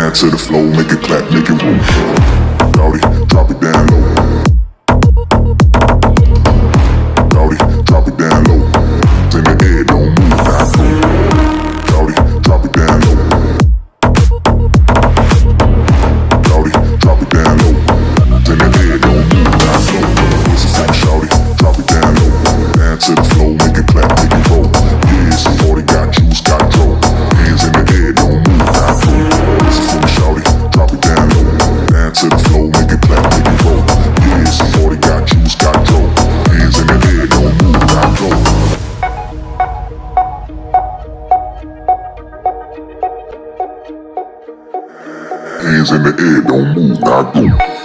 Dance to the flow, make it clap, make it roll. Shawty, drop it down low. Shawty, drop it down low. In the air, don't move, now go. Shawty, drop it down low. Shawty, drop it down low. In the air, don't move, now go. This is from Shawty, drop it down low. Dance to the flow, make it clap, make it roll. Yeah, some party got juice, got dough. Hands in the air, don't move, now go. This is from Shawty, drop it down low. Dance to the flow, make it clap, make it roll. Yeah, some party got juice, got dough. Hands in the air, don't move, now go. Hands in the air, don't move, now go.